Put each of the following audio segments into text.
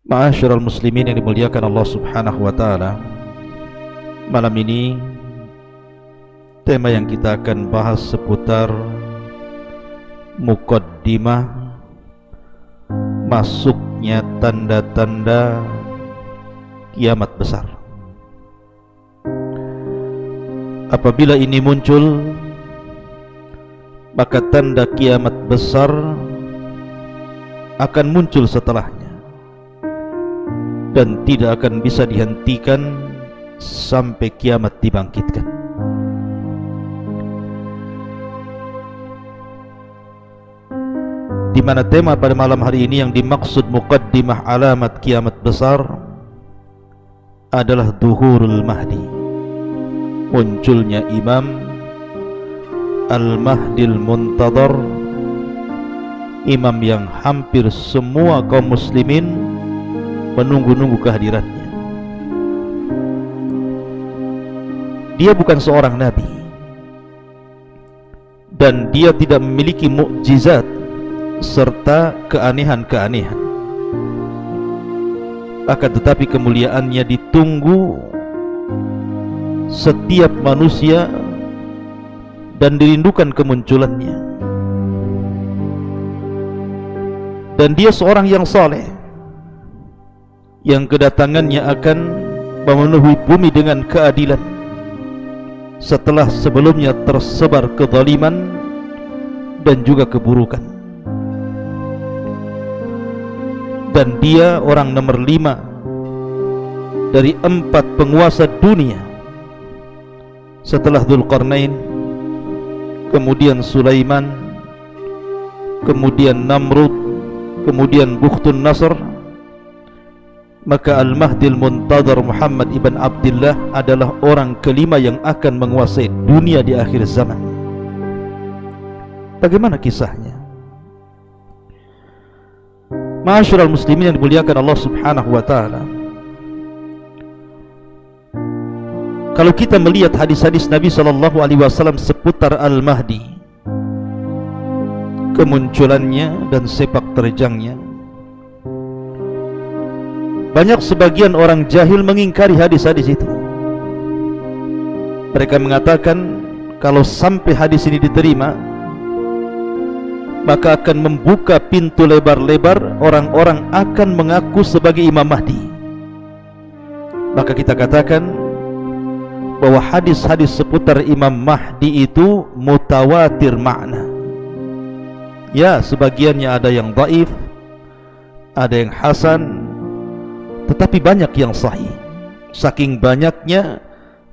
Ma'asyiral muslimin yang dimuliakan Allah Subhanahu wa taala. Malam ini tema yang kita akan bahas seputar muqaddimah masuknya tanda-tanda kiamat besar. Apabila ini muncul, maka tanda kiamat besar akan muncul setelahnya dan tidak akan bisa dihentikan sampai kiamat dibangkitkan. Di mana tema pada malam hari ini yang dimaksud muqaddimah alamat kiamat besar adalah Zuhurul Mahdi, munculnya Imam Al-Mahdil Muntadhar, imam yang hampir semua kaum muslimin menunggu-nunggu kehadirannya. Dia bukan seorang nabi dan dia tidak memiliki mukjizat serta keanehan-keanehan, akan tetapi kemuliaannya ditunggu setiap manusia dan dirindukan kemunculannya. Dan dia seorang yang saleh, yang kedatangannya akan memenuhi bumi dengan keadilan setelah sebelumnya tersebar kezaliman dan juga keburukan. Dan dia orang nomor 5 dari 4 penguasa dunia setelah Dzulqarnain, kemudian Sulaiman, kemudian Namrud, kemudian Bukhtun Nasr. Maka Al-Mahdil Muntadhar Muhammad ibn Abdullah adalah orang kelima yang akan menguasai dunia di akhir zaman. Bagaimana kisahnya? Ma'asyiral muslimin yang dimuliakan Allah Subhanahu wa taala, kalau kita melihat hadis-hadis Nabi sallallahu alaihi wasallam seputar Al-Mahdi, kemunculannya dan sepak terjangnya, banyak sebagian orang jahil mengingkari hadis-hadis itu. Mereka mengatakan kalau sampai hadis ini diterima, maka akan membuka pintu lebar-lebar, orang-orang akan mengaku sebagai Imam Mahdi. Maka kita katakan bahwa hadis-hadis seputar Imam Mahdi itu mutawatir makna. Ya, sebagiannya ada yang dhaif, ada yang hasan, tetapi banyak yang sahih. Saking banyaknya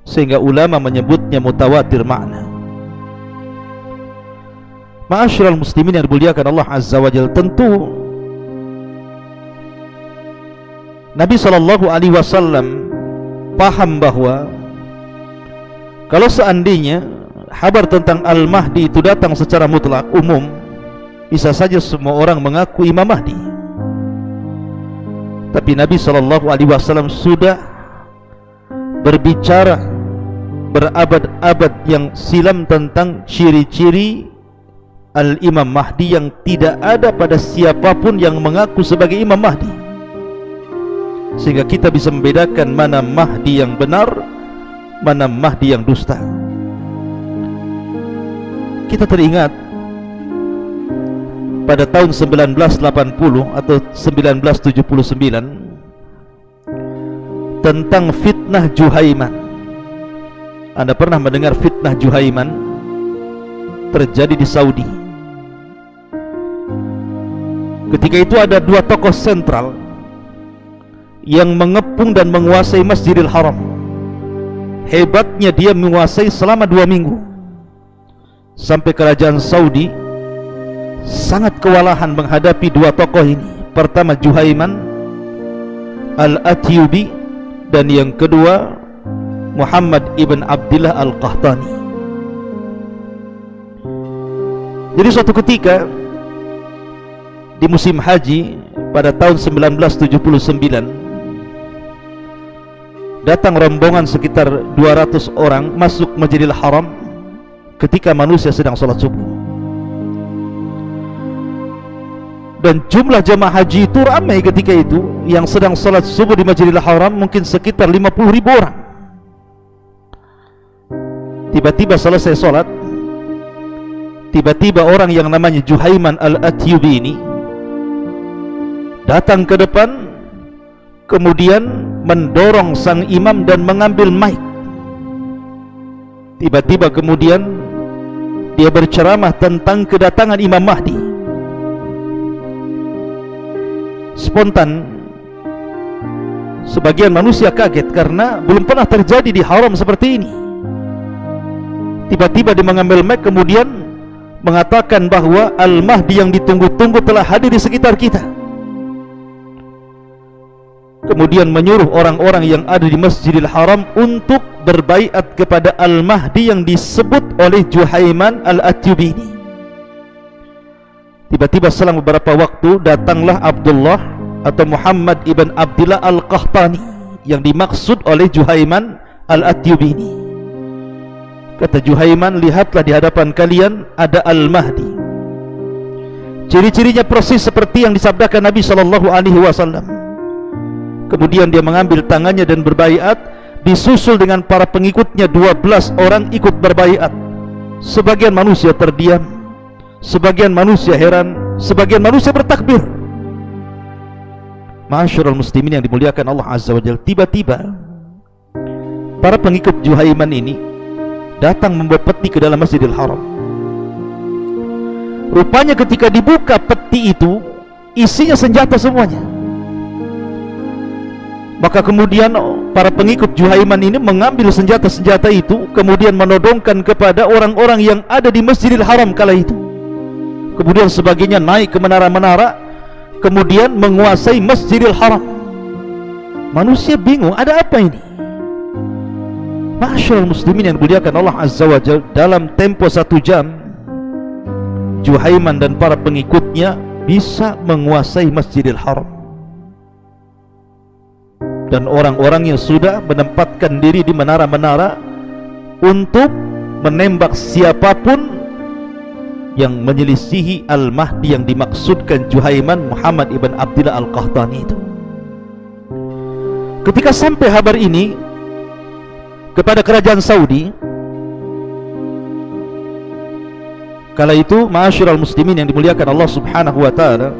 sehingga ulama menyebutnya mutawatir makna. Ma'asyiral muslimin yang dimuliakan Allah Azza wa Jalla, tentu Nabi sallallahu alaihi wasallam paham bahwa kalau seandainya kabar tentang Al-Mahdi itu datang secara mutlak umum, bisa saja semua orang mengaku Imam Mahdi. Tapi Nabi sallallahu alaihi wasallam sudah berbicara berabad-abad yang silam tentang ciri-ciri Al-Imam Mahdi yang tidak ada pada siapapun yang mengaku sebagai Imam Mahdi, sehingga kita bisa membedakan mana Mahdi yang benar, mana Mahdi yang dusta. Kita teringat pada tahun 1980 atau 1979 tentang fitnah Juhaiman. Anda pernah mendengar fitnah Juhaiman? Terjadi di Saudi. Ketika itu ada 2 tokoh sentral yang mengepung dan menguasai Masjidil Haram. Hebatnya dia menguasai selama 2 minggu, sampai kerajaan Saudi sangat kewalahan menghadapi 2 tokoh ini. Pertama Juhaiman Al-Atyubi, dan yang kedua Muhammad ibn Abdullah Al-Qahtani. Jadi suatu ketika di musim haji pada tahun 1979, datang rombongan sekitar 200 orang masuk Masjidil Haram ketika manusia sedang sholat subuh. Dan jumlah jamaah haji itu ramai ketika itu. Yang sedang salat subuh di Masjidil Haram mungkin sekitar 50.000 orang. Tiba-tiba selesai salat, tiba-tiba orang yang namanya Juhaiman al-Atyubi ini datang ke depan, kemudian mendorong sang imam dan mengambil mic. Tiba-tiba kemudian dia berceramah tentang kedatangan Imam Mahdi. Spontan sebagian manusia kaget karena belum pernah terjadi di haram seperti ini. Tiba-tiba dia mengambil mic kemudian mengatakan bahwa Al-Mahdi yang ditunggu-tunggu telah hadir di sekitar kita. Kemudian menyuruh orang-orang yang ada di Masjidil Haram untuk berbaiat kepada Al-Mahdi yang disebut oleh Juhaiman al-Atyubi ini. Tiba-tiba selang beberapa waktu datanglah Abdullah atau Muhammad ibn Abdillah al-Qahtani yang dimaksud oleh Juhaiman al-Atyubi ini. Kata Juhaiman, lihatlah di hadapan kalian ada Al-Mahdi. Ciri-cirinya persis seperti yang disabdakan Nabi SAW. Kemudian dia mengambil tangannya dan berbaiat, disusul dengan para pengikutnya 12 orang ikut berbaiat. Sebagian manusia terdiam, sebagian manusia heran, sebagian manusia bertakbir. Ma'asyiral muslimin yang dimuliakan Allah Azza wa Jalla, tiba-tiba para pengikut Juhaiman ini datang membawa peti ke dalam Masjidil Haram. Rupanya ketika dibuka peti itu isinya senjata semuanya. Maka kemudian para pengikut Juhaiman ini mengambil senjata-senjata itu, kemudian menodongkan kepada orang-orang yang ada di Masjidil Haram kala itu. Kemudian sebagiannya naik ke menara-menara, kemudian menguasai Masjidil Haram. Manusia bingung, ada apa ini? Ma'asyiral muslimin yang dimuliakan Allah Azza wa Jalla, dalam tempo 1 jam Juhaiman dan para pengikutnya bisa menguasai Masjidil Haram. Dan orang-orang yang sudah menempatkan diri di menara-menara untuk menembak siapapun yang menyelisihi Al-Mahdi yang dimaksudkan Juhaiman Muhammad ibn Abdillah al-Qahtani itu. Ketika sampai kabar ini kepada kerajaan Saudi, kala itu ma'asyiral muslimin yang dimuliakan Allah Subhanahu wa taala,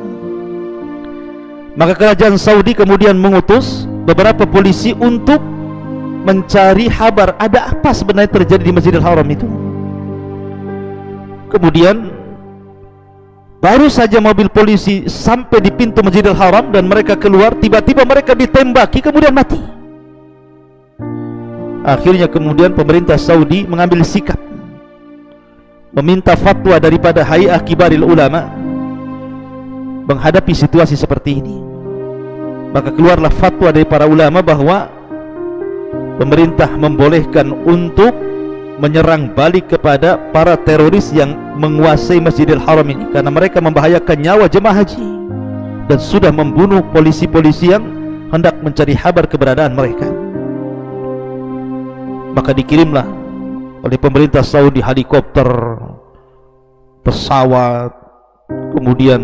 maka kerajaan Saudi kemudian mengutus beberapa polisi untuk mencari kabar ada apa sebenarnya terjadi di Masjidil Haram itu. Kemudian baru saja mobil polisi sampai di pintu Masjidil Haram dan mereka keluar, tiba-tiba mereka ditembaki kemudian mati. Akhirnya kemudian pemerintah Saudi mengambil sikap, meminta fatwa daripada Hay'ah Kibaril Ulama menghadapi situasi seperti ini. Maka keluarlah fatwa dari para ulama bahwa pemerintah membolehkan untuk menyerang balik kepada para teroris yang menguasai Masjidil Haram ini, karena mereka membahayakan nyawa jemaah haji dan sudah membunuh polisi-polisi yang hendak mencari kabar keberadaan mereka. Maka dikirimlah oleh pemerintah Saudi helikopter, pesawat, kemudian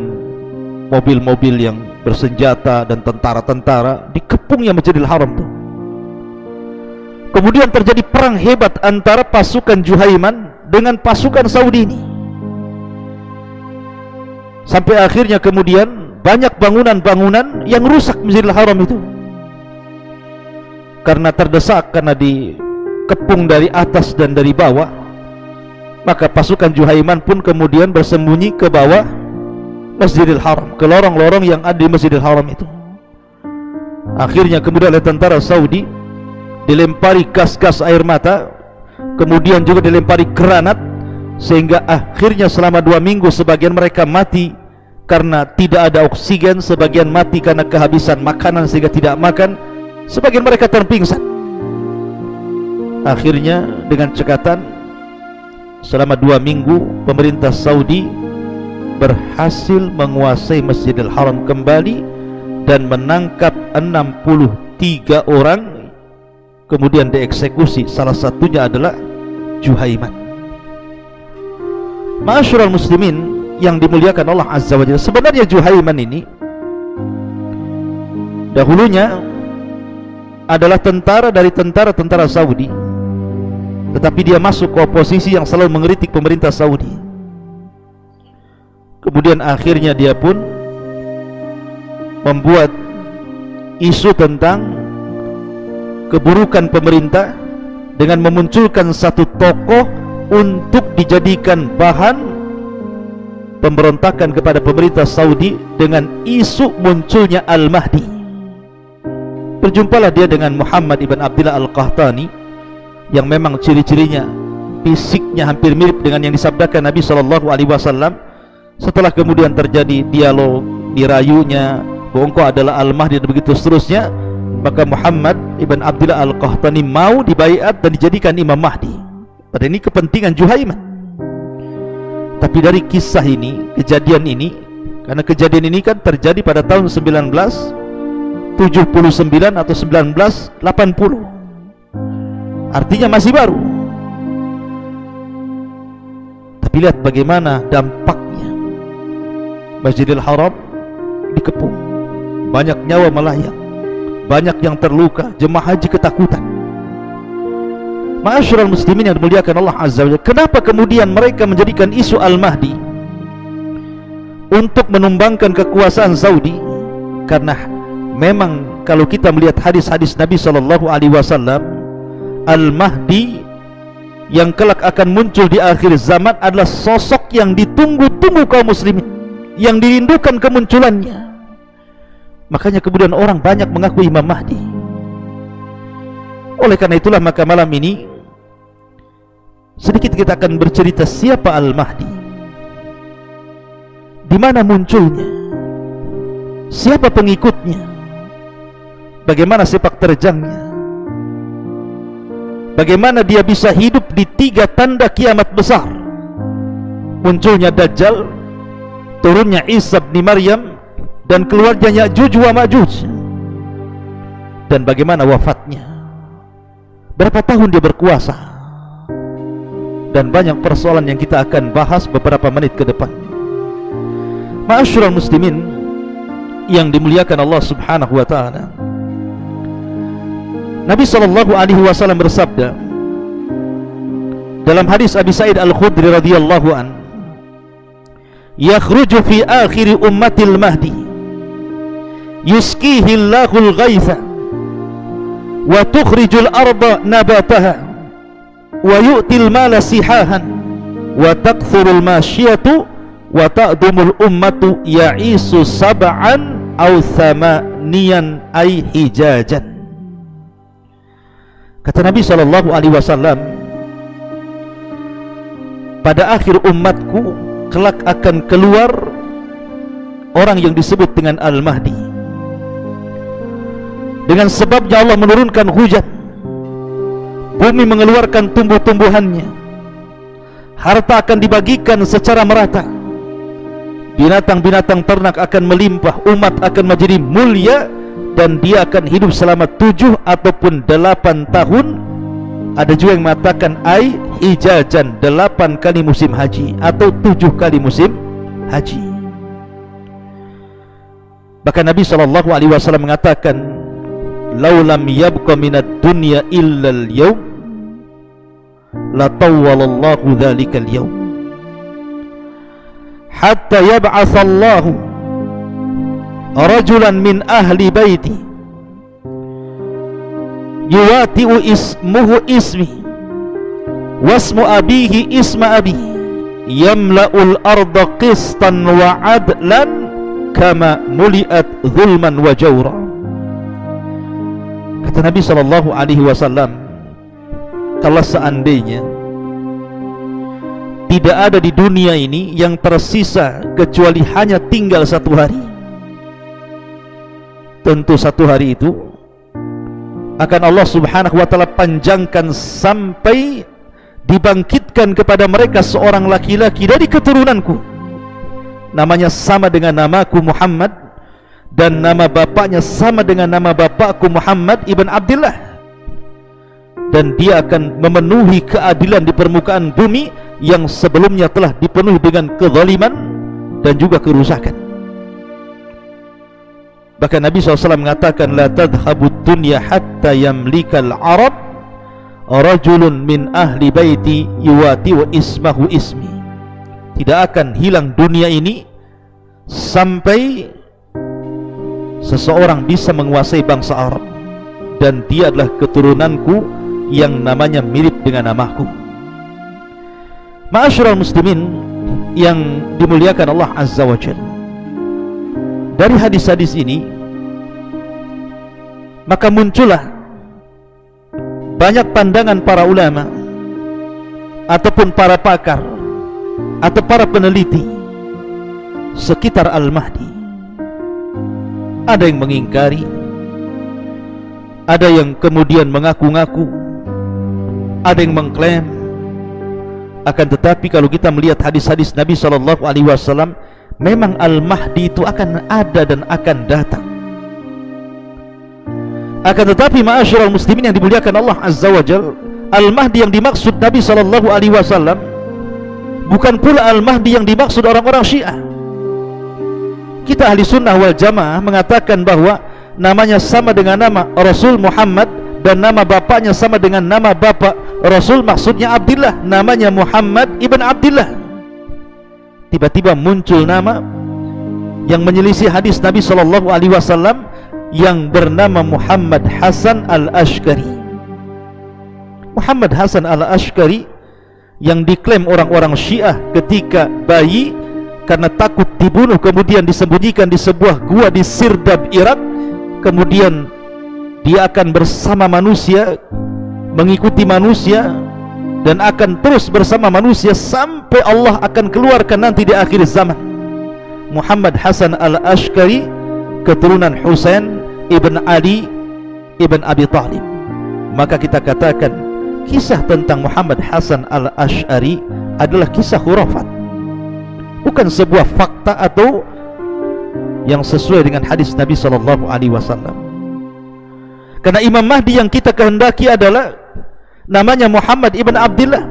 mobil-mobil yang bersenjata dan tentara-tentara dikepungnya Masjidil Haram itu. Kemudian terjadi perang hebat antara pasukan Juhaiman dengan pasukan Saudi ini, sampai akhirnya kemudian banyak bangunan-bangunan yang rusak Masjidil Haram itu karena terdesak, karena dikepung dari atas dan dari bawah. Maka pasukan Juhaiman pun kemudian bersembunyi ke bawah Masjidil Haram, ke lorong-lorong yang ada di Masjidil Haram itu. Akhirnya kemudian oleh tentara Saudi dilempari gas-gas air mata, kemudian juga dilempari granat, sehingga akhirnya selama 2 minggu sebagian mereka mati karena tidak ada oksigen, sebagian mati karena kehabisan makanan sehingga tidak makan, sebagian mereka terpingsan. Akhirnya dengan cekatan selama 2 minggu pemerintah Saudi berhasil menguasai Masjidil Haram kembali dan menangkap 63 orang, kemudian dieksekusi. Salah satunya adalah Juhaiman. Ma'asyiral muslimin yang dimuliakan Allah Azza wa Jalla, sebenarnya Juhaiman ini dahulunya adalah tentara dari tentara Saudi, tetapi dia masuk ke oposisi yang selalu mengkritik pemerintah Saudi. Kemudian akhirnya dia pun membuat isu tentang keburukan pemerintah dengan memunculkan satu tokoh untuk dijadikan bahan pemberontakan kepada pemerintah Saudi dengan isu munculnya Al-Mahdi. Berjumpalah dia dengan Muhammad ibn Abdullah Al-Qahtani yang memang ciri-cirinya, fisiknya hampir mirip dengan yang disabdakan Nabi SAW. Setelah kemudian terjadi dialog, dirayunya bahwa engkau adalah Al-Mahdi dan begitu seterusnya, maka Muhammad ibn Abdullah Al-Qahtani mau dibaiat dan dijadikan Imam Mahdi. Pada ini kepentingan Juhaiman. Tapi dari kisah ini, kejadian ini, karena kejadian ini kan terjadi pada tahun 1979 atau 1980, artinya masih baru. Tapi lihat bagaimana dampaknya. Masjidil Haram dikepung, banyak nyawa melayang, banyak yang terluka, jemaah haji ketakutan. Ma'asyiral muslimin yang dimuliakan Allah Azza wa Jalla, kenapa kemudian mereka menjadikan isu Al-Mahdi untuk menumbangkan kekuasaan Saudi? Karena memang kalau kita melihat hadis-hadis Nabi SAW, Al-Mahdi yang kelak akan muncul di akhir zaman adalah sosok yang ditunggu-tunggu kaum muslimin, yang dirindukan kemunculannya. Makanya kemudian orang banyak mengaku Imam Mahdi. Oleh karena itulah maka malam ini sedikit kita akan bercerita siapa Al-Mahdi, di mana munculnya, siapa pengikutnya, bagaimana sepak terjangnya, bagaimana dia bisa hidup di 3 tanda kiamat besar: munculnya Dajjal, turunnya Isa bin Maryam, dan keluarnya Ya'juj wa Ma'juj. Dan bagaimana wafatnya, berapa tahun dia berkuasa, dan banyak persoalan yang kita akan bahas beberapa menit ke depan. Ma'asyiral muslimin yang dimuliakan Allah Subhanahu wa taala, Nabi SAW bersabda dalam hadis Abi Sa'id Al-Khudri radhiyallahu an, yakhruju fi akhir ummatil mahdi yuskihi Allahul ghaitha wa tukhrijul arda nabataha wa yu'til mala sihahan wa takthurul masyiyatu wa ta'dumul ummatu ya'isu sab'an aw thamaniyan ay hijajan. Kata Nabi SAW, pada akhir umatku kelak akan keluar orang yang disebut dengan Al-Mahdi. Dengan sebabnya Allah menurunkan hujan, bumi mengeluarkan tumbuh-tumbuhannya, harta akan dibagikan secara merata, binatang-binatang ternak akan melimpah, umat akan menjadi mulia, dan dia akan hidup selama 7 ataupun 8 tahun. Ada juga yang mengatakan ai hijajan, 8 kali musim haji atau 7 kali musim haji. Bahkan Nabi SAW mengatakan, laulam yabqa minad dunya illa al-yawm la tawwalallahu dhalika al-yawm hatta yab'atsallahu rajulan min ahli baiti yuwati'u ismuhu ismi wasmu abihi isma abi yamla'ul arda qistan wa adlan kama muli'at zulman wa jawra. Kata Nabi SAW, kalau seandainya tidak ada di dunia ini yang tersisa kecuali hanya tinggal 1 hari, tentu 1 hari itu akan Allah Subhanahu wa ta'ala panjangkan sampai dibangkitkan kepada mereka seorang laki-laki dari keturunanku, namanya sama dengan namaku Muhammad, dan nama bapaknya sama dengan nama bapakku Muhammad ibn Abdullah, dan dia akan memenuhi keadilan di permukaan bumi yang sebelumnya telah dipenuhi dengan kezaliman, dan juga kerusakan. Bahkan Nabi SAW mengatakan, la tadhhabud dunya hatta yamlikal Arab rajulun min ahli baiti yuwati wa ismahu ismi. Tidak akan hilang dunia ini sampai seseorang bisa menguasai bangsa Arab dan dia adalah keturunanku yang namanya mirip dengan namaku. Ma'asyiral muslimin yang dimuliakan Allah Azza wa Jalla, dari hadis-hadis ini maka muncullah banyak pandangan para ulama ataupun para pakar atau para peneliti sekitar Al-Mahdi. Ada yang mengingkari, ada yang kemudian mengaku-ngaku, ada yang mengklaim. Akan tetapi kalau kita melihat hadis-hadis Nabi SAW, memang Al-Mahdi itu akan ada dan akan datang. Akan tetapi ma'asyiral muslimin yang dimuliakan Allah Azza wa Jalla, Al-Mahdi yang dimaksud Nabi SAW bukan pula Al-Mahdi yang dimaksud orang-orang Syiah. Kita ahli sunnah wal jamaah mengatakan bahwa namanya sama dengan nama Rasul Muhammad dan nama bapaknya sama dengan nama bapak Rasul, maksudnya Abdullah, namanya Muhammad ibn Abdullah. Tiba-tiba muncul nama yang menyelisih hadis Nabi SAW yang bernama Muhammad Hasan Al-Ashqari. Muhammad Hasan Al-Ashqari yang diklaim orang-orang Syiah ketika bayi karena takut dibunuh kemudian disembunyikan di sebuah gua di Sirdab, Irak. Kemudian dia akan bersama manusia, mengikuti manusia, dan akan terus bersama manusia sampai Allah akan keluarkan nanti di akhir zaman. Muhammad Hasan Al-Ashqari, keturunan Husain ibn Ali ibn Abi Talib. Maka kita katakan kisah tentang Muhammad Hasan Al-Ash'ari adalah kisah khurafat, bukan sebuah fakta atau yang sesuai dengan hadis Nabi SAW. Karena Imam Mahdi yang kita kehendaki adalah namanya Muhammad ibn Abdullah,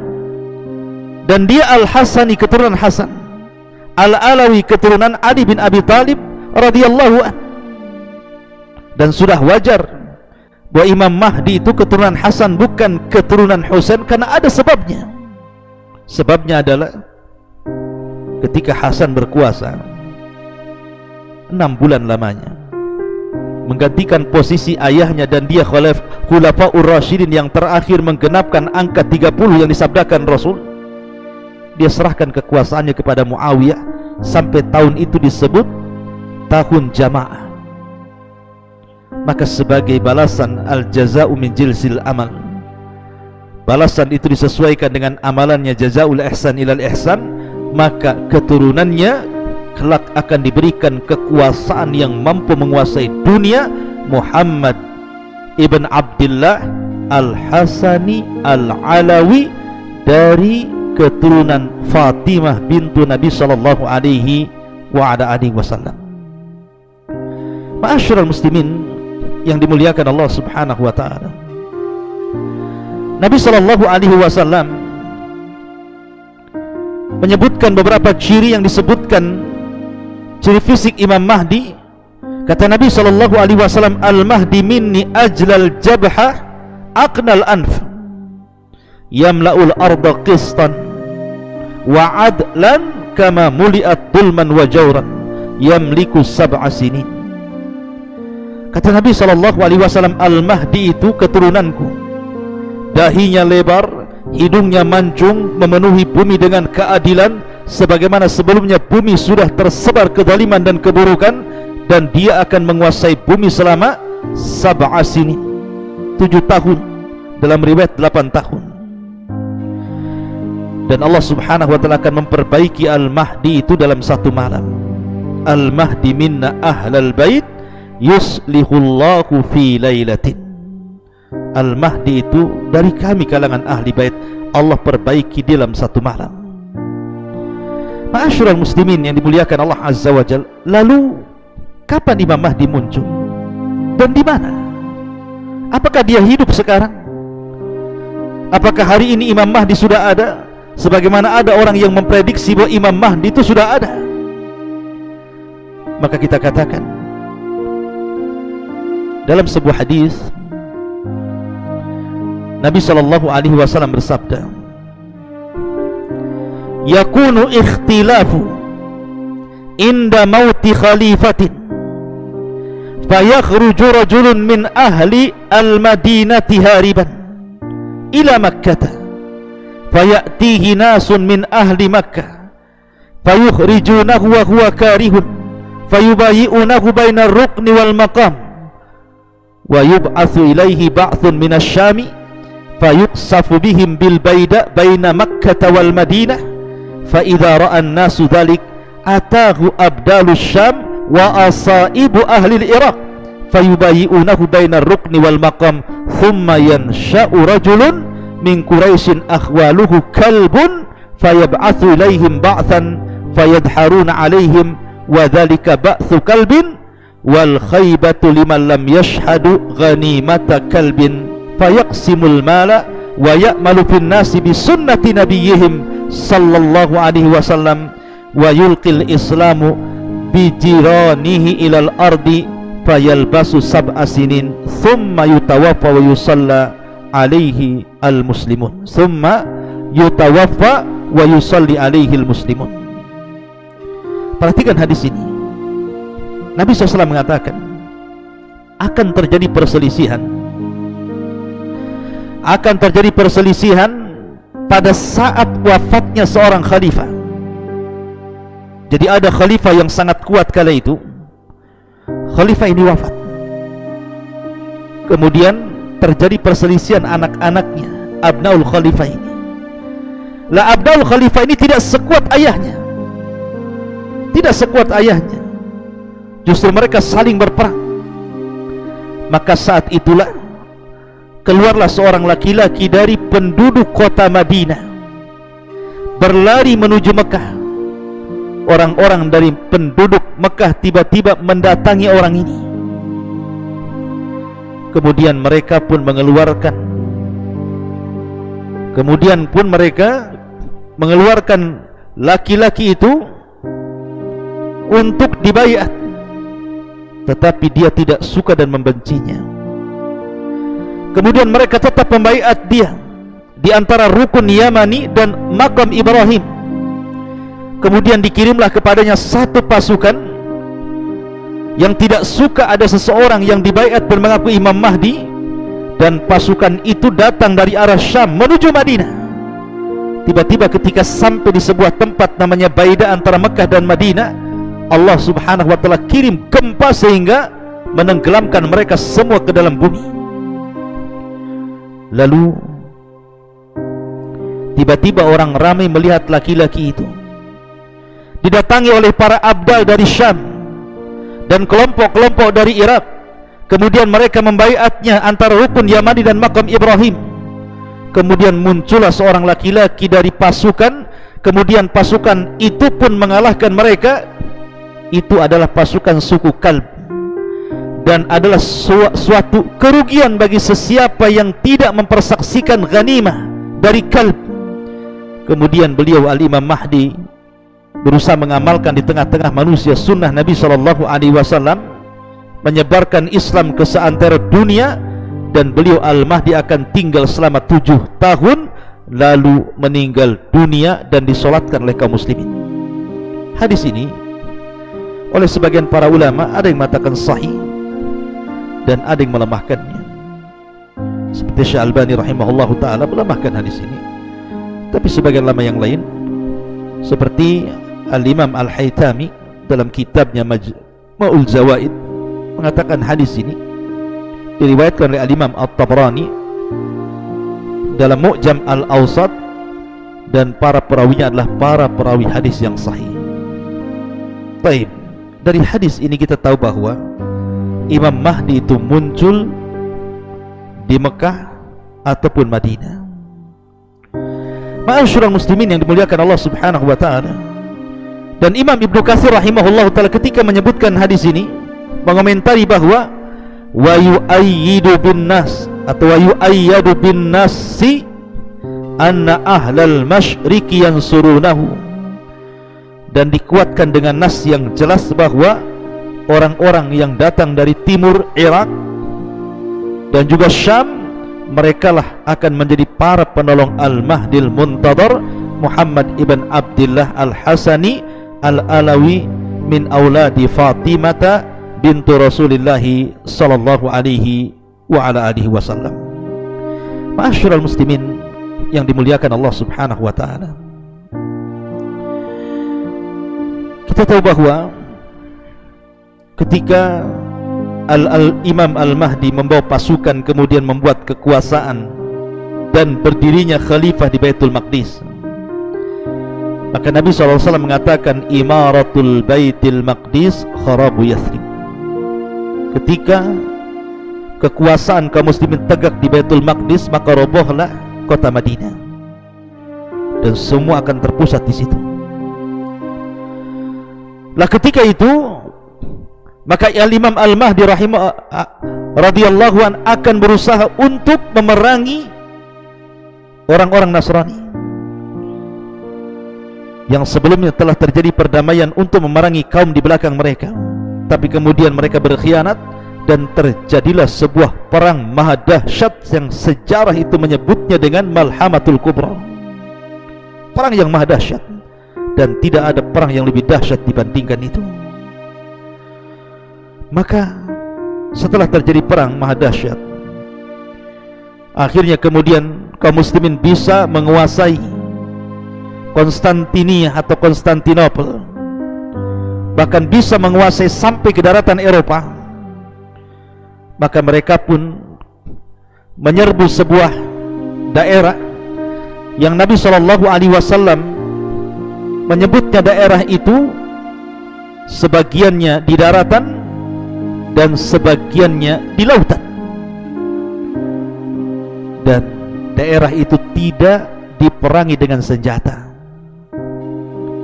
dan dia Al-Hasani keturunan Hasan, Al-Alawi keturunan Ali bin Abi Talib radhiyallahu anhu. Dan sudah wajar bahwa Imam Mahdi itu keturunan Hasan, bukan keturunan Husain, karena ada sebabnya. Sebabnya adalah ketika Hasan berkuasa 6 bulan lamanya, menggantikan posisi ayahnya, dan dia Khulafaur Rasyidin yang terakhir menggenapkan angka 30 yang disabdakan Rasul. Dia serahkan kekuasaannya kepada Muawiyah sampai tahun itu disebut tahun jamaah. Maka sebagai balasan, al-jaza'u min jinsil amal, balasan itu disesuaikan dengan amalannya, jazaul ihsan ilal ihsan, maka keturunannya kelak akan diberikan kekuasaan yang mampu menguasai dunia. Muhammad ibn Abdullah Al-Hasani Al-Alawi dari keturunan Fatimah bintu Nabi sallallahu alaihi wasallam. Ma'asyiral muslimin yang dimuliakan Allah Subhanahu wa taala, Nabi sallallahu alaihi wasallam menyebutkan beberapa ciri yang disebutkan ciri fisik Imam Mahdi. Kata Nabi sallallahu alaihi wasallam, al-Mahdi minni ajlal jabhah aqnal anf yamla'ul arda qistan wa adlan kama muli'at dulman wa jawran yamliku sab'a sinin. Kata Nabi sallallahu alaihi wasallam, Al-Mahdi itu keturunanku, dahinya lebar, hidungnya mancung, memenuhi bumi dengan keadilan sebagaimana sebelumnya bumi sudah tersebar kezaliman dan keburukan, dan dia akan menguasai bumi selama 7 sinin, 7 tahun, dalam riwayat 8 tahun. Dan Allah Subhanahu wa taala akan memperbaiki Al-Mahdi itu dalam 1 malam. Al-Mahdi minna ahlal bait yuslihullahu fi lailatin. Al-Mahdi itu dari kami kalangan ahli bait, Allah perbaiki dalam 1 malam. Ma'asyiral muslimin yang dimuliakan Allah Azza wa Jalla, lalu kapan Imam Mahdi muncul dan di mana? Apakah dia hidup sekarang? Apakah hari ini Imam Mahdi sudah ada sebagaimana ada orang yang memprediksi bahwa Imam Mahdi itu sudah ada? Maka kita katakan dalam sebuah hadis Nabi SAW bersabda, yakunu ikhtilafu inda mauti khalifatin fayakhruju rajulun min ahli al-madinati hariban ila makkah fayatihi nasun min ahli makkah fayukhrijunahu wa huwa karihun fayubayi'unahu baina ar-rukni wal maqam wa yub'atsu ilaihi ba'thun min asy-syami fayuqsafu bihim bil baida baina makkah wal madinah fa idza ra'a an-nasu dhalik atahu abdalus syam wa asaibu ahli al-iraq fayubayi'unahu baina ar-rukni wal maqam thumma yansha'u rajulun min quraisyin akhwaluhu kalbun fayab'atsu ilaihim ba'than fayadharuna alaihim wa dhalika ba'tsu kalbin wal khaybatu liman lam yashhadu ghanimata kalbin fayaqsimul mala wa ya'malu fin nasi bi sunnati nabiyyihim sallallahu alaihi wasallam wa yulqil islamu bi jiranihi ilal ardi fayalbasu sab'a sinin thumma yutawaffa wa yusalla alaihi al-muslimun thumma yutawaffa wa yusalli alaihi al-muslimun. Perhatikan hadis ini. Nabi SAW mengatakan akan terjadi perselisihan pada saat wafatnya seorang khalifah. Jadi ada khalifah yang sangat kuat kala itu, khalifah ini wafat, kemudian terjadi perselisihan anak-anaknya, abnaul khalifah ini. Lah abnaul khalifah ini tidak sekuat ayahnya, justru mereka saling berperang. Maka saat itulah keluarlah seorang laki-laki dari penduduk kota Madinah berlari menuju Mekah. Orang-orang dari penduduk Mekah tiba-tiba mendatangi orang ini. Kemudian mereka pun mengeluarkan laki-laki itu untuk dibaiat, tetapi dia tidak suka dan membencinya. Kemudian mereka tetap membaiat dia di antara rukun Yamani dan makam Ibrahim. Kemudian dikirimlah kepadanya satu pasukan yang tidak suka ada seseorang yang dibaiat dan mengaku Imam Mahdi, dan pasukan itu datang dari arah Syam menuju Madinah. Tiba-tiba ketika sampai di sebuah tempat namanya Baida antara Mekah dan Madinah, Allah Subhanahu wa taala kirim gempa sehingga menenggelamkan mereka semua ke dalam bumi. Lalu tiba-tiba orang ramai melihat laki-laki itu didatangi oleh para abdal dari Syam dan kelompok-kelompok dari Irak. Kemudian mereka membaiatnya antara rukun Yamani dan makam Ibrahim. Kemudian muncullah seorang laki-laki dari pasukan. Kemudian pasukan itu pun mengalahkan mereka. Itu adalah pasukan suku Kalb, dan adalah suatu kerugian bagi sesiapa yang tidak mempersaksikan ghanimah dari Kalb. Kemudian beliau Al-Imam Mahdi berusaha mengamalkan di tengah-tengah manusia sunnah Nabi SAW, menyebarkan Islam ke seantero dunia, dan beliau Al-Mahdi akan tinggal selama 7 tahun lalu meninggal dunia dan disolatkan oleh kaum muslimin. Hadis ini oleh sebagian para ulama ada yang mengatakan sahih dan ada yang melemahkannya, seperti Syekh Albani rahimahullahu ta'ala melemahkan hadis ini. Tapi sebagian ulama yang lain seperti Al-Imam Al-Haytami dalam kitabnya Majma'ul Zawaid mengatakan hadis ini diriwayatkan oleh Al-Imam At-Tabrani dalam Mu'jam Al-Awsat, dan para perawinya adalah para perawi hadis yang sahih. Baik, dari hadis ini kita tahu bahwa Imam Mahdi itu muncul di Mekah ataupun Madinah. Ma'asyiral muslimin yang dimuliakan Allah Subhanahu wa taala. Dan Imam Ibnu Katsir rahimahullah taala ketika menyebutkan hadis ini mengomentari bahwa wa yu'ayyidu bin nas atau wa yu'ayyadu bin nasi anna ahlal masyriqi yansurunahu, dan dikuatkan dengan nas yang jelas bahwa orang-orang yang datang dari timur Irak dan juga Syam, merekalah akan menjadi para penolong Al-Mahdil Muntadhar Muhammad ibn Abdullah Al-Hasani Al-Alawi min auladi Fatimata bintu Rasulillah sallallahu alaihi wa ala alihi wasallam. Ma'asyiral muslimin yang dimuliakan Allah Subhanahu wa taala, kita tahu bahwa ketika Imam Al-Mahdi membawa pasukan kemudian membuat kekuasaan dan berdirinya khalifah di Baitul Maqdis, maka Nabi SAW mengatakan imaratul Baitul Maqdis kharabu Yathrib. Ketika kekuasaan kaum muslimin tegak di Baitul Maqdis, maka robohlah kota Madinah dan semua akan terpusat di situ. Lah ketika itu maka Imam Al-Mahdi radhiyallahu an akan berusaha untuk memerangi orang-orang Nasrani yang sebelumnya telah terjadi perdamaian untuk memerangi kaum di belakang mereka, tapi kemudian mereka berkhianat dan terjadilah sebuah perang maha dahsyat yang sejarah itu menyebutnya dengan Malhamatul Kubra, perang yang maha dahsyat, dan tidak ada perang yang lebih dahsyat dibandingkan itu. Maka setelah terjadi perang maha dahsyat, akhirnya kemudian kaum muslimin bisa menguasai Konstantinia atau Konstantinopel, bahkan bisa menguasai sampai ke daratan Eropa. Maka mereka pun menyerbu sebuah daerah yang Nabi SAW menyebutnya daerah itu sebagiannya di daratan dan sebagiannya di lautan, dan daerah itu tidak diperangi dengan senjata.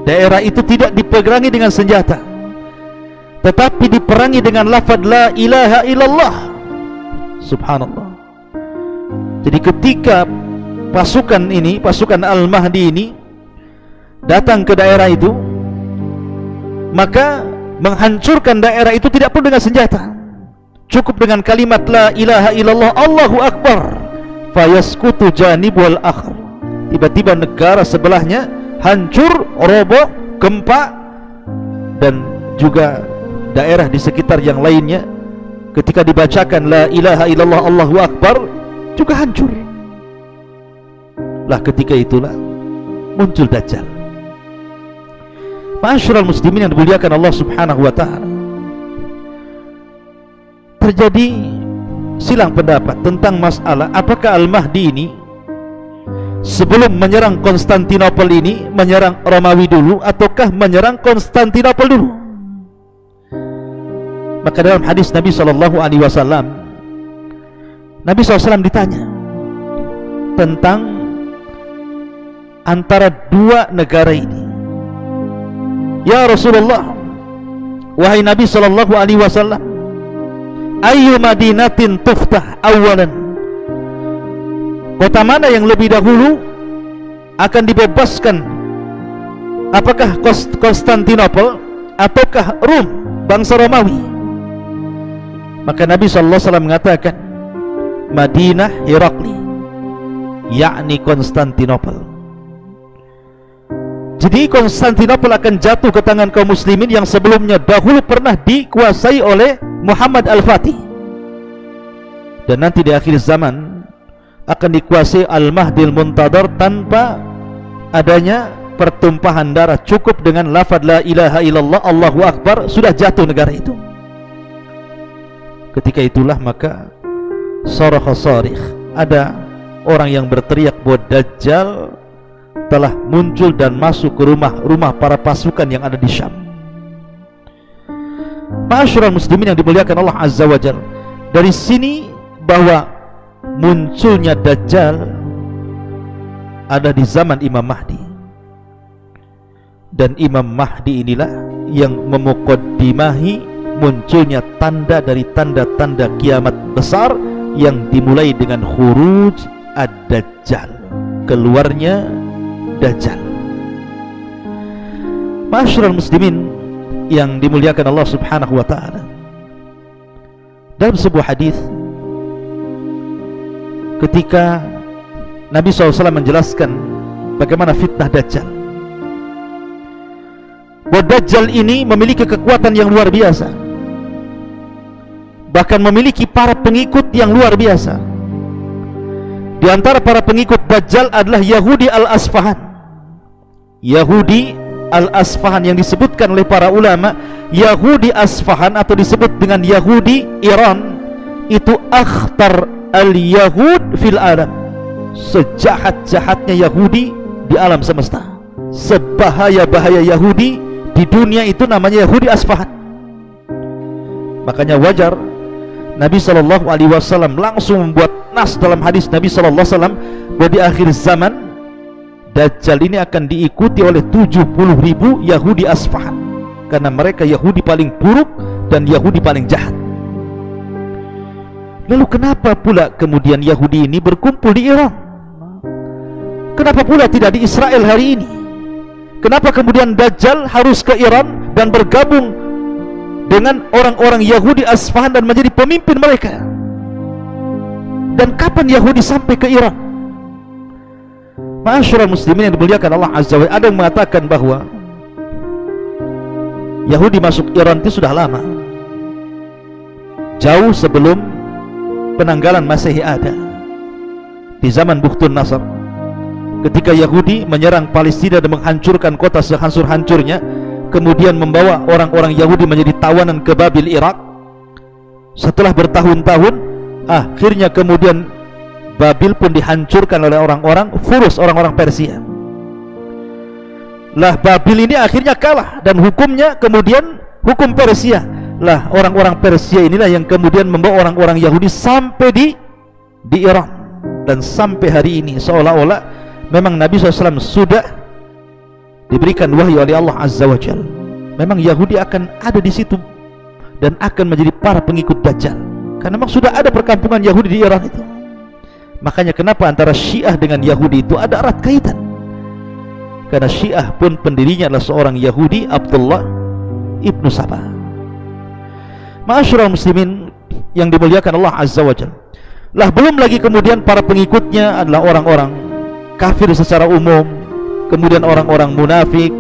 Daerah itu tidak diperangi dengan senjata, tetapi diperangi dengan lafaz la ilaha illallah. Subhanallah. Jadi ketika pasukan Al-Mahdi ini datang ke daerah itu, maka menghancurkan daerah itu tidak perlu dengan senjata, cukup dengan kalimat la ilaha illallah Allahu akbar, fayaskutu janibul akhar. Tiba-tiba negara sebelahnya hancur, roboh, gempa, dan juga daerah di sekitar yang lainnya ketika dibacakan la ilaha illallah Allahu akbar juga hancur. Lah ketika itulah muncul Dajjal. Ma'asyiral muslimin yang dimuliakan Allah Subhanahu wa taala, terjadi silang pendapat tentang masalah apakah Al-Mahdi ini sebelum menyerang Konstantinopel ini menyerang Romawi dulu ataukah menyerang Konstantinopel dulu. Maka dalam hadis Nabi SAW, Nabi SAW ditanya tentang antara dua negara ini. Ya Rasulullah, wahai Nabi SAW, ayyu madinatin tuftah awalan, kota mana yang lebih dahulu akan dibebaskan? Apakah Konstantinopel ataukah Rum, bangsa Romawi? Maka Nabi SAW mengatakan Madinah Herakli, yakni Konstantinopel. Jadi Konstantinopel akan jatuh ke tangan kaum muslimin yang sebelumnya dahulu pernah dikuasai oleh Muhammad Al-Fatih, dan nanti di akhir zaman akan dikuasai Al-Mahdil Muntadhar tanpa adanya pertumpahan darah. Cukup dengan lafaz la ilaha illallah Allahu akbar sudah jatuh negara itu. Ketika itulah maka sarakha sarikh, ada orang yang berteriak bahwa Dajjal telah muncul dan masuk ke rumah-rumah para pasukan yang ada di Syam. Ma'asyiral muslimin yang dimuliakan Allah Azza wa Jalla, dari sini bahwa munculnya Dajjal ada di zaman Imam Mahdi, dan Imam Mahdi inilah yang memuqaddimahi munculnya tanda dari tanda-tanda kiamat besar yang dimulai dengan khuruj ad-Dajjal, keluarnya Dajjal. Ma'asyiral muslimin yang dimuliakan Allah Subhanahu wa taala, dalam sebuah hadis ketika Nabi SAW menjelaskan bagaimana fitnah Dajjal, bahwa Dajjal ini memiliki kekuatan yang luar biasa, bahkan memiliki para pengikut yang luar biasa. Di antara para pengikut Dajjal adalah Yahudi Al-Asfahan. Yahudi Al-Asfahan yang disebutkan oleh para ulama, Yahudi Asfahan atau disebut dengan Yahudi Iran, itu akhtar al-Yahud fil alam, sejahat-jahatnya Yahudi di alam semesta, sebahaya-bahaya Yahudi di dunia itu namanya Yahudi Asfahan. Makanya wajar Nabi SAW langsung membuat nas dalam hadis Nabi SAW bahwa di akhir zaman Dajjal ini akan diikuti oleh 70.000 Yahudi Asfahan, karena mereka Yahudi paling buruk dan Yahudi paling jahat. Lalu kenapa pula kemudian Yahudi ini berkumpul di Iran? Kenapa pula tidak di Israel hari ini? Kenapa kemudian Dajjal harus ke Iran dan bergabung dengan orang-orang Yahudi Asfahan dan menjadi pemimpin mereka? Dan kapan Yahudi sampai ke Iran? Ma'asyiral muslimin yang dimuliakan Allah Azza wa Jalla, ada yang mengatakan bahwa Yahudi masuk Iran itu sudah lama, jauh sebelum penanggalan Masehi ada. Di zaman Bukhtun Nasr, ketika Yahudi menyerang Palestina dan menghancurkan kota sehancur-hancurnya, kemudian membawa orang-orang Yahudi menjadi tawanan ke Babil, Irak. Setelah bertahun-tahun, akhirnya kemudian Babil pun dihancurkan oleh orang-orang Furus, orang-orang Persia. Lah Babil ini akhirnya kalah dan hukumnya kemudian hukum Persia. Lah orang-orang Persia inilah yang kemudian membawa orang-orang Yahudi sampai di Iran. Dan sampai hari ini seolah-olah memang Nabi SAW sudah diberikan wahyu oleh Allah Azza wa Jalla, memang Yahudi akan ada di situ dan akan menjadi para pengikut Dajjal, karena memang sudah ada perkampungan Yahudi di Iran itu. Makanya kenapa antara Syiah dengan Yahudi itu ada erat kaitan, karena Syiah pun pendirinya adalah seorang Yahudi, Abdullah ibnu Sabah. Ma'asyiral muslimin yang dimuliakan Allah Azza wa Jalla, lah belum lagi kemudian para pengikutnya adalah orang-orang kafir secara umum, kemudian orang-orang munafik,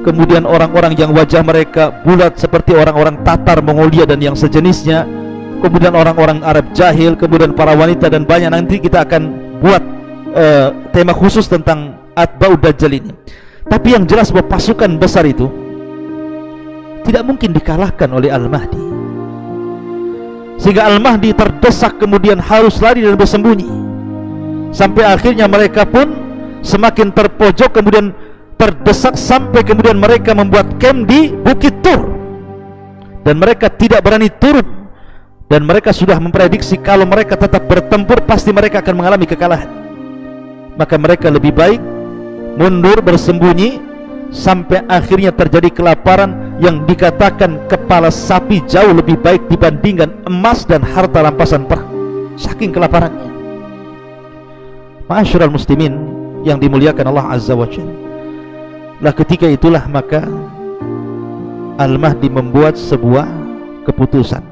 kemudian orang-orang yang wajah mereka bulat seperti orang-orang Tatar, Mongolia dan yang sejenisnya, kemudian orang-orang Arab jahil, kemudian para wanita dan banyak. Nanti kita akan buat tema khusus tentang Atba'ud Dajjal ini. Tapi yang jelas bahwa pasukan besar itu tidak mungkin dikalahkan oleh Al-Mahdi, sehingga Al-Mahdi terdesak kemudian harus lari dan bersembunyi, sampai akhirnya mereka pun semakin terpojok, kemudian terdesak sampai kemudian mereka membuat camp di Bukit Tur, dan mereka tidak berani turun, dan mereka sudah memprediksi kalau mereka tetap bertempur pasti mereka akan mengalami kekalahan. Maka mereka lebih baik mundur bersembunyi sampai akhirnya terjadi kelaparan yang dikatakan kepala sapi jauh lebih baik dibandingkan emas dan harta rampasan perang, saking kelaparannya. Ma'asyiral muslimin yang dimuliakan Allah Azza wa Jalla, lah ketika itulah maka Al-Mahdi membuat sebuah keputusan,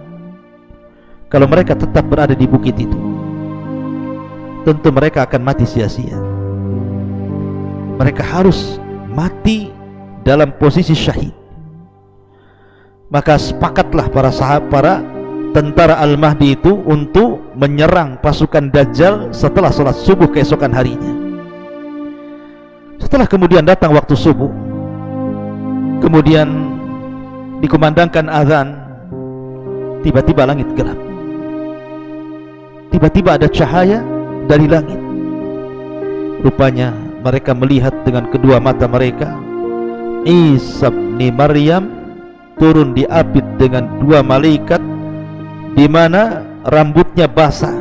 kalau mereka tetap berada di bukit itu, tentu mereka akan mati sia-sia. Mereka harus mati dalam posisi syahid. Maka sepakatlah para sahabat, para tentara Al-Mahdi itu untuk menyerang pasukan Dajjal setelah sholat subuh keesokan harinya. Setelah kemudian datang waktu subuh, kemudian dikumandangkan azan, tiba-tiba langit gelap. Tiba-tiba ada cahaya dari langit. Rupanya mereka melihat dengan kedua mata mereka Isa bin Maryam turun diapit dengan dua malaikat, di mana rambutnya basah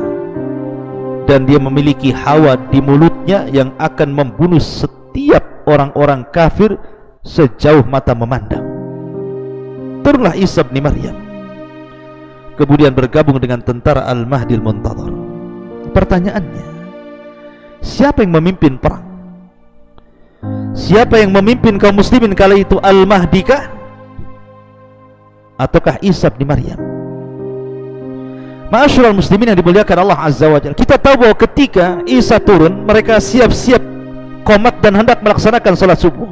dan dia memiliki hawa di mulutnya yang akan membunuh setiap orang-orang kafir sejauh mata memandang. Turunlah Isa bin Maryam, kemudian bergabung dengan tentara Al-Mahdi Al-Muntadhar. Pertanyaannya, siapa yang memimpin perang? Siapa yang memimpin kaum muslimin kala itu? Al-Mahdi kah? ataukah Isa bin Maryam? Ma'asyiral muslimin yang dimuliakan Allah Azza wa Jalla, kita tahu bahwa ketika Isa turun, mereka siap-siap qomat dan hendak melaksanakan salat subuh.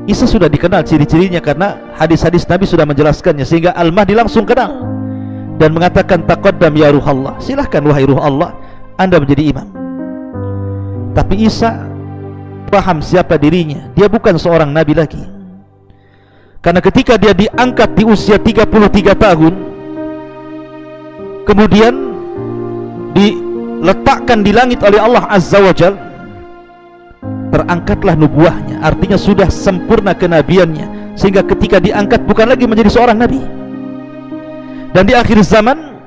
Isa sudah dikenal ciri-cirinya karena hadis-hadis Nabi sudah menjelaskannya, sehingga Al-Mahdi langsung kenal dan mengatakan, taqaddam ya ruhallah, silahkan wahai ruh Allah, Anda menjadi imam. Tapi Isa paham siapa dirinya, dia bukan seorang nabi lagi. Karena ketika dia diangkat di usia 33 tahun, kemudian diletakkan di langit oleh Allah Azza wa Jalla, terangkatlah nubuahnya, artinya sudah sempurna kenabiannya, sehingga ketika diangkat bukan lagi menjadi seorang nabi. Dan di akhir zaman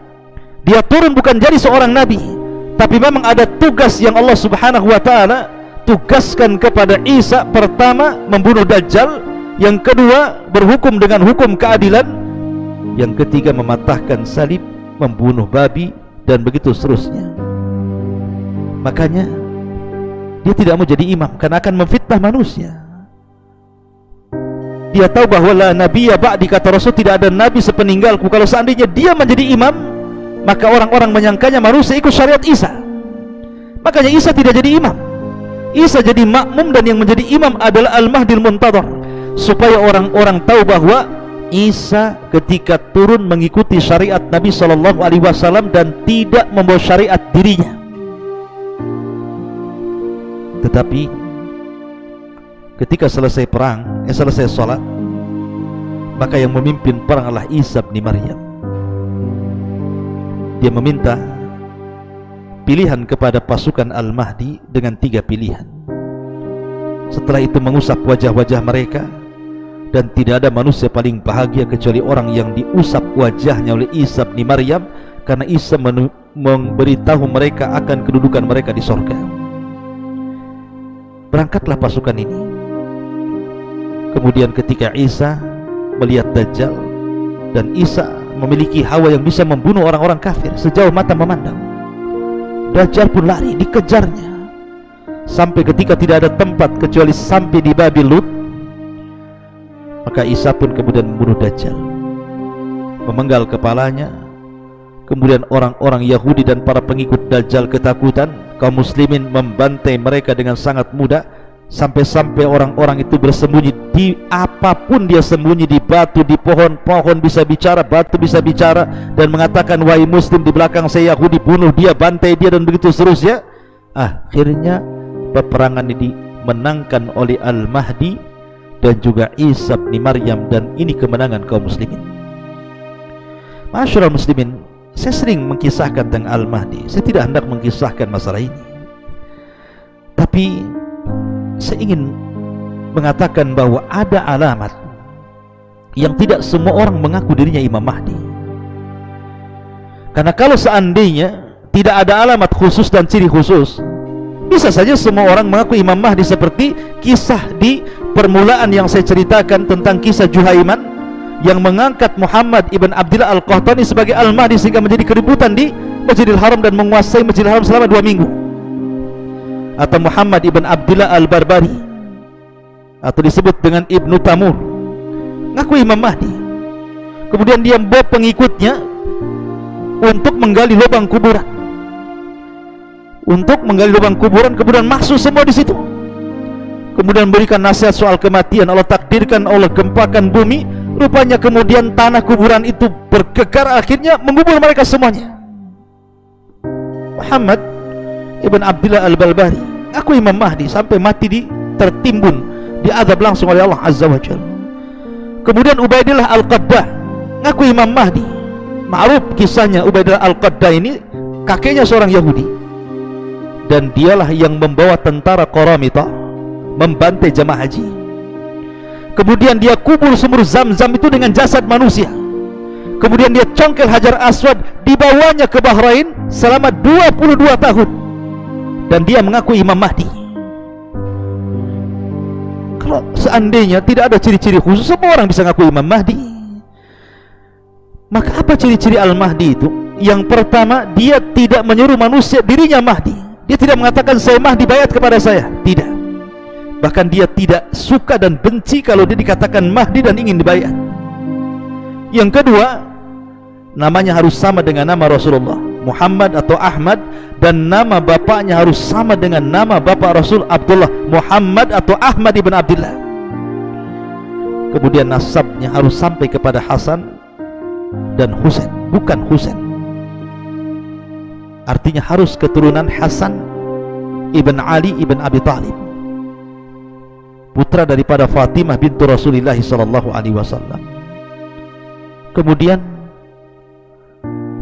dia turun bukan jadi seorang nabi, tapi memang ada tugas yang Allah Subhanahu wa ta'ala tugaskan kepada Isa. Pertama, membunuh Dajjal. Yang kedua, berhukum dengan hukum keadilan. Yang ketiga, mematahkan salib, membunuh babi, dan begitu seterusnya. Makanya dia tidak mau jadi imam karena akan memfitnah manusia. Dia tahu bahwa la nabiyya ba'di, kata Rasul, tidak ada nabi sepeninggalku. Kalau seandainya dia menjadi imam, maka orang-orang menyangkanya manusia ikut syariat Isa. Makanya Isa tidak jadi imam, Isa jadi makmum, dan yang menjadi imam adalah Al-Mahdil Muntadhar, supaya orang-orang tahu bahwa Isa ketika turun mengikuti syariat Nabi SAW dan tidak membawa syariat dirinya. Tetapi ketika selesai perang, selesai sholat, maka yang memimpin perang adalah Isa bin Maryam. Dia meminta pilihan kepada pasukan Al-Mahdi dengan 3 pilihan. Setelah itu mengusap wajah-wajah mereka, dan tidak ada manusia paling bahagia kecuali orang yang diusap wajahnya oleh Isa bin Maryam, karena Isa memberitahu mereka akan kedudukan mereka di sorga. Berangkatlah pasukan ini. Kemudian ketika Isa melihat Dajjal, dan Isa memiliki hawa yang bisa membunuh orang-orang kafir sejauh mata memandang, Dajjal pun lari, dikejarnya sampai ketika tidak ada tempat kecuali sampai di Babil Lut. Maka Isa pun kemudian membunuh Dajjal, memenggal kepalanya. Kemudian orang-orang Yahudi dan para pengikut Dajjal ketakutan, kaum muslimin membantai mereka dengan sangat mudah, sampai-sampai orang-orang itu bersembunyi di apapun. Dia sembunyi di batu, di pohon, pohon bisa bicara, batu bisa bicara, dan mengatakan, wahai muslim, di belakang saya Yahudi, bunuh dia, bantai dia, dan begitu seterusnya. Akhirnya peperangan ini dimenangkan oleh Al-Mahdi dan juga Isa bin Maryam, dan ini kemenangan kaum muslimin. Ma'asyiral muslimin, saya sering mengkisahkan tentang Al-Mahdi. Saya tidak hendak mengkisahkan masalah ini, tapi saya ingin mengatakan bahwa ada alamat yang tidak semua orang mengaku dirinya Imam Mahdi. Karena kalau seandainya tidak ada alamat khusus dan ciri khusus, bisa saja semua orang mengaku Imam Mahdi, seperti kisah di permulaan yang saya ceritakan tentang kisah Juhaiman yang mengangkat Muhammad ibn Abdillah Al-Qahtani sebagai Al-Mahdi, sehingga menjadi keributan di Masjidil Haram dan menguasai Masjidil Haram selama 2 minggu. Atau Muhammad ibn Abdillah Al-Barbari, atau disebut dengan Ibnu Tamur, ngaku Imam Mahdi. Kemudian dia membawa pengikutnya untuk menggali lubang kuburan, kemudian masuk semua di situ. Kemudian berikan nasihat soal kematian. Allah takdirkan, Allah gempakan bumi. Rupanya kemudian tanah kuburan itu bergegar, akhirnya mengubur mereka semuanya. Muhammad ibn Abdillah Al-Barbari aku Imam Mahdi, sampai mati tertimbun, diazab langsung oleh Allah Azza wa Jalla. Kemudian Ubaidillah Al-Qaddah ngaku Imam Mahdi. Ma'ruf kisahnya, Ubaidillah Al-Qaddah ini kakeknya seorang Yahudi, dan dialah yang membawa tentara Qaramitah membantai jamaah haji. Kemudian dia kubur sumur Zam-Zam itu dengan jasad manusia. Kemudian dia congkel Hajar Aswad, dibawanya ke Bahrain selama 22 tahun, dan dia mengaku Imam Mahdi. Kalau seandainya tidak ada ciri-ciri khusus, semua orang bisa ngaku Imam Mahdi. Maka apa ciri-ciri Al-Mahdi itu? Yang pertama, dia tidak menyuruh manusia dirinya Mahdi. Dia tidak mengatakan saya Mahdi, bayat kepada saya. Tidak. Bahkan dia tidak suka dan benci kalau dia dikatakan Mahdi dan ingin dibayat. Yang kedua, namanya harus sama dengan nama Rasulullah, Muhammad atau Ahmad, dan nama bapaknya harus sama dengan nama bapak Rasul, Abdullah, Muhammad atau Ahmad ibn Abdullah. Kemudian nasabnya harus sampai kepada Hasan dan Husain, bukan Husain. Artinya harus keturunan Hasan ibn Ali ibn Abi Thalib, putra daripada Fatimah bintu Rasulullah sallallahu alaihi wasallam. Kemudian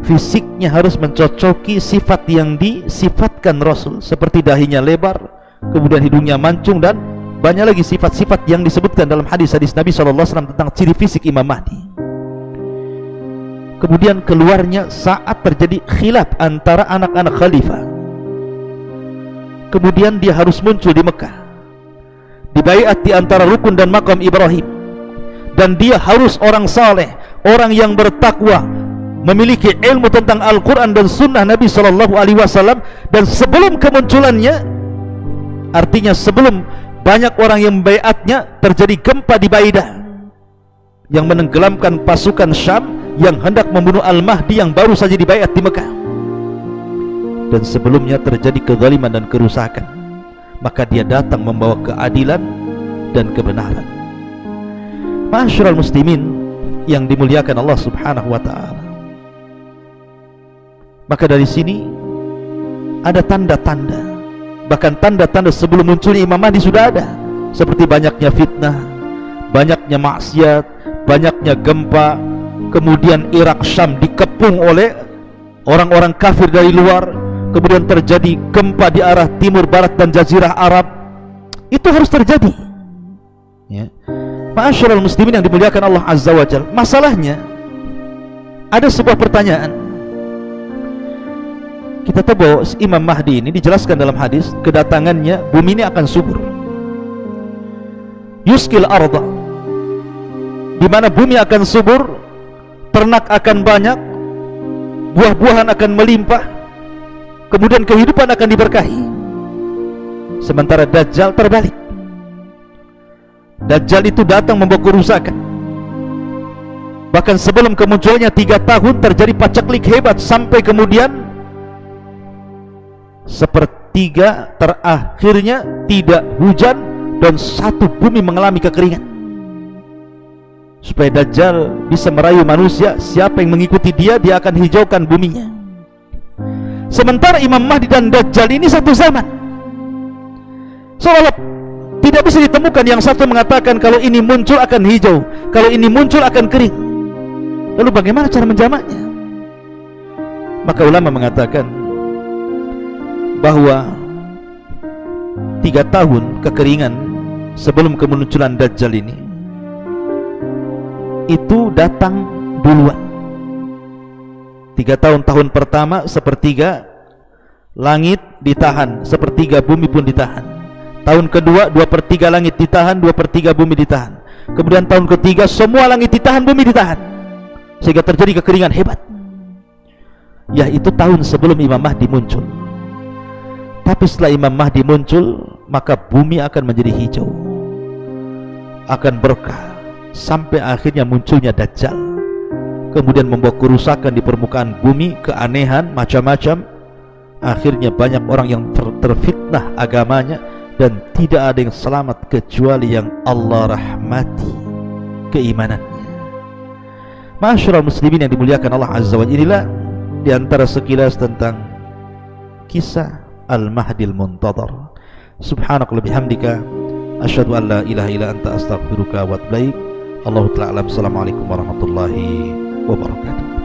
fisiknya harus mencocoki sifat yang disifatkan Rasul, seperti dahinya lebar, kemudian hidungnya mancung, dan banyak lagi sifat-sifat yang disebutkan dalam hadis-hadis Nabi SAW tentang ciri fisik Imam Mahdi. Kemudian keluarnya saat terjadi khilaf antara anak-anak khalifah. Kemudian dia harus muncul di Mekah, dibaiat di antara rukun dan makam Ibrahim, dan dia harus orang saleh, orang yang bertakwa, memiliki ilmu tentang Al-Quran dan Sunnah Nabi SAW. Dan sebelum kemunculannya, artinya sebelum banyak orang yang membaiatnya, terjadi gempa di Baidah yang menenggelamkan pasukan Syam yang hendak membunuh Al-Mahdi yang baru saja dibaiat di Mekah. Dan sebelumnya terjadi kezaliman dan kerusakan, maka dia datang membawa keadilan dan kebenaran. Ma'asyiral muslimin yang dimuliakan Allah Subhanahu wa ta'ala, maka dari sini ada tanda-tanda, bahkan tanda-tanda sebelum munculnya Imam Mahdi sudah ada, seperti banyaknya fitnah, banyaknya maksiat, banyaknya gempa, kemudian Irak Syam dikepung oleh orang-orang kafir dari luar, kemudian terjadi gempa di arah timur barat dan jazirah Arab. Itu harus terjadi, ya. Ma'asyiral muslimin yang dimuliakan Allah Azza wa Jalla. Masalahnya ada sebuah pertanyaan. Kita tahu bahwa Imam Mahdi ini dijelaskan dalam hadis, kedatangannya bumi ini akan subur, yuskil arda, di mana bumi akan subur, ternak akan banyak, buah-buahan akan melimpah, kemudian kehidupan akan diberkahi. Sementara Dajjal terbalik. Dajjal itu datang membawa kerusakan. Bahkan sebelum kemunculannya 3 tahun terjadi paceklik hebat, sampai kemudian sepertiga terakhirnya tidak hujan dan satu bumi mengalami kekeringan. Supaya Dajjal bisa merayu manusia, siapa yang mengikuti dia, dia akan hijaukan buminya. Sementara Imam Mahdi dan Dajjal ini satu zaman, seolah tidak bisa ditemukan yang satu mengatakan kalau ini muncul akan hijau, kalau ini muncul akan kering. Lalu bagaimana cara menjamaknya? Maka ulama mengatakan bahwa 3 tahun kekeringan sebelum kemunculan Dajjal ini itu datang duluan. 3 tahun pertama sepertiga langit ditahan, sepertiga bumi pun ditahan. Tahun kedua 2/3 langit ditahan, 2/3 bumi ditahan. Kemudian tahun ketiga semua langit ditahan, bumi ditahan, sehingga terjadi kekeringan hebat. Ya, itu tahun sebelum Imam Mahdi muncul. Tapi setelah Imam Mahdi muncul, maka bumi akan menjadi hijau, akan berkah, sampai akhirnya munculnya Dajjal, kemudian membawa kerusakan di permukaan bumi, keanehan macam-macam. Akhirnya banyak orang yang terfitnah agamanya, dan tidak ada yang selamat kecuali yang Allah rahmati keimanannya. Ma'asyiral muslimin yang dimuliakan Allah Azza wa Jalla, inilah di antara sekilas tentang kisah Al-Mahdil Muntadhar. Subhanakallahumma bihamdika asyhadu an la ilaha illa anta astaghfiruka wa atubu ilaik. Allahu ta'ala alam. Assalamualaikum warahmatullahi wabarakatuh.